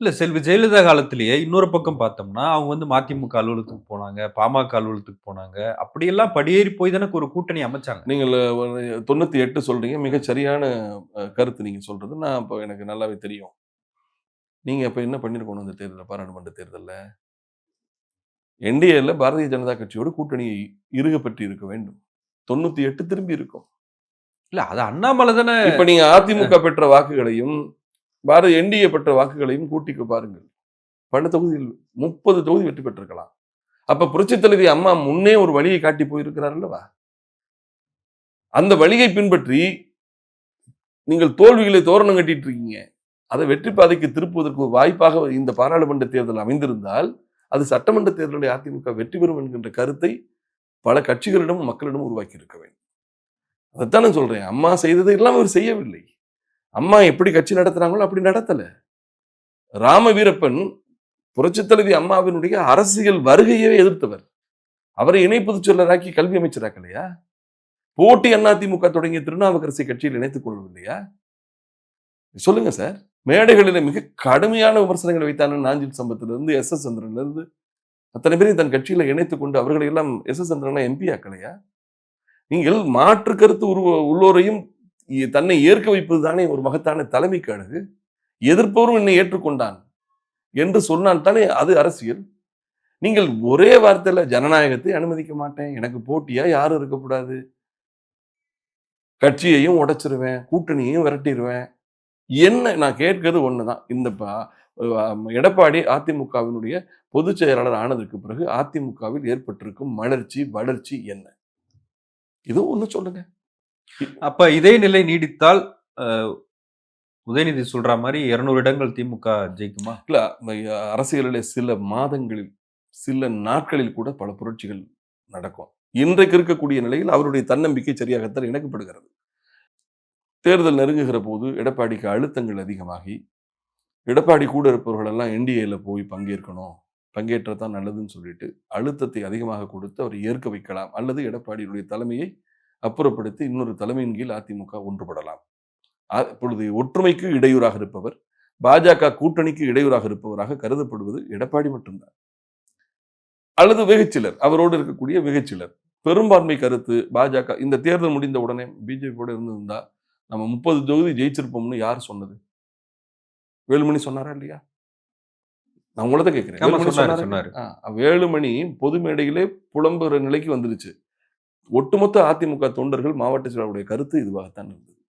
இல்ல செல்வி ஜெயலலிதா காலத்திலேயே இன்னொரு பக்கம் பார்த்தோம்னா, அவங்க வந்து மதிமுக அலுவலகத்துக்கு போனாங்க, பாமக அலுவலகத்துக்கு போனாங்க. அப்படியெல்லாம் படியேறி போய் தானே ஒரு கூட்டணி அமைச்சாங்க. நீங்கள் ஒரு 98 சொல்றீங்க. மிகச் சரியான கருத்து நீங்க சொல்றது. நான் அப்ப எனக்கு நல்லாவே தெரியும். நீங்க அப்ப என்ன பண்ணியிருக்கணும் இந்த தேர்தல்ல, பாராளுமன்ற தேர்தல்ல? என்டிஏல பாரதிய ஜனதா கட்சியோடு கூட்டணி இறுக பெற்று இருக்க வேண்டும். 98 திரும்பி இருக்கும். இல்ல அது அண்ணாமலை தானே. இப்ப நீங்க அதிமுக பெற்ற வாக்குகளையும், என்டிஏ பெற்ற வாக்குகளையும் கூட்டிக்க பாருங்கள். பல தொகுதியில் 30 தொகுதி வெற்றி பெற்றிருக்கலாம். அப்ப புரட்சித் தலைவி அம்மா முன்னே ஒரு வழியை காட்டி போயிருக்கிறார் அல்லவா? அந்த வழியை பின்பற்றி நீங்கள் தோல்விகளை தோரணம் கட்டிட்டு இருக்கீங்க. அதை வெற்றி பாதைக்கு திருப்புவதற்கு ஒரு வாய்ப்பாக இந்த பாராளுமன்ற தேர்தல் அமைந்திருந்தால், அது சட்டமன்ற தேர்தலில் அதிமுக வெற்றி பெறும் என்கின்ற கருத்தை பல கட்சிகளிடம் மக்களிடம் உருவாக்கி இருக்க வேண்டும். அதைத்தான் நான் சொல்றேன். அம்மா செய்ததை எல்லாம் அவர் செய்யவில்லை. அம்மா எப்படி கட்சி நடத்துறாங்களோ அப்படி நடத்தல. ராம வீரப்பன் புரட்சித் தலைவி அம்மாவினுடைய அரசியல் வருகையவே எதிர்த்தவர். அவரை இணை பொதுச் செயலராக்கி கல்வி அமைச்சராக்கலையா? போட்டி அதிமுக தொடங்கிய திருநாவுக்கரசை கட்சியில் இணைத்துக் கொள்ளவில்லையா? சொல்லுங்க சார். மேடைகளில மிக கடுமையான விமர்சனங்களை வைத்தான நாஞ்சில் சம்பத்திலிருந்து எஸ்.எஸ். சந்திரனிலிருந்து அத்தனை பேரையும் தன் கட்சியில இணைத்துக் கொண்டு அவர்களை எல்லாம் எஸ்.எஸ். சந்திரன் எம்பி ஆக்கலையா? நீங்கள் மாற்று கருத்து உள்ளோரையும் தன்னை ஏற்க வைப்பது தானே ஒரு மகத்தான தலைமைக்கு அழகு. எதிர்ப்பவரும் என்னை ஏற்றுக்கொண்டான் என்று சொன்னால் தானே அது அரசியல். நீங்கள் ஒரே வார்த்தையில ஜனநாயகத்தை அனுமதிக்க மாட்டேன், எனக்கு போட்டியா யாரும் இருக்கக்கூடாது, கட்சியையும் உடைச்சிருவேன், கூட்டணியையும் விரட்டிடுவேன். என்ன நான் கேட்கிறது ஒண்ணுதான். இந்த எடப்பாடி அதிமுகவினுடைய பொதுச் செயலாளர் ஆனதற்கு பிறகு அதிமுகவில் ஏற்பட்டிருக்கும் மலர்ச்சி வளர்ச்சி என்ன? இது ஒண்ணு சொல்லுங்க. அப்ப இதே நிலை நீடித்தால் உதயநிதி சொல்ற மாதிரி 200 இடங்கள் திமுக ஜெயிக்குமா? இல்ல, அரசியலிலே சில மாதங்களில் சில நாட்களில் கூட பல புரட்சிகள் நடக்கும். இன்றைக்கு இருக்கக்கூடிய நிலையில் அவருடைய தன்னம்பிக்கை சரியாகத்தான் இணக்கப்படுகிறது. தேர்தல் நெருங்குகிற போது எடப்பாடிக்கு அழுத்தங்கள் அதிகமாகி, எடப்பாடி கூட இருப்பவர்கள் எல்லாம் என்டிஏல போய் பங்கேற்கணும், பங்கேற்றத்தான் நல்லதுன்னு சொல்லிட்டு அழுத்தத்தை அதிகமாக கொடுத்து அவரை ஏற்க வைக்கலாம், அல்லது எடப்பாடியுடைய தலைமையை அப்புறப்படுத்தி இன்னொரு தலைமையின் கீழ் அதிமுக ஒன்றுபடலாம். இப்பொழுது ஒற்றுமைக்கு இடையூறாக இருப்பவர், பாஜக கூட்டணிக்கு இடையூறாக இருப்பவராக கருதப்படுவது எடப்பாடி மட்டும்தான், அல்லது வெகுச்சிலர், அவரோடு இருக்கக்கூடிய வெகுச்சிலர். பெரும்பான்மை கருத்து பாஜக இந்த தேர்தல் முடிந்த உடனே பிஜேபியோட இருந்திருந்தா நம்ம 30 தொகுதி ஜெயிச்சிருப்போம்னு யார் சொன்னது? வேலுமணி சொன்னாரா இல்லையா? நான் உங்களை தான் கேட்கிறேன். வேலுமணி பொது மேடையிலே புலம்புற நிலைக்கு வந்துருச்சு. ஒட்டுமொத்த அதிமுக தொண்டர்கள், மாவட்ட செயலாளருடைய கருத்து இதுவாகத்தான் இருந்தது.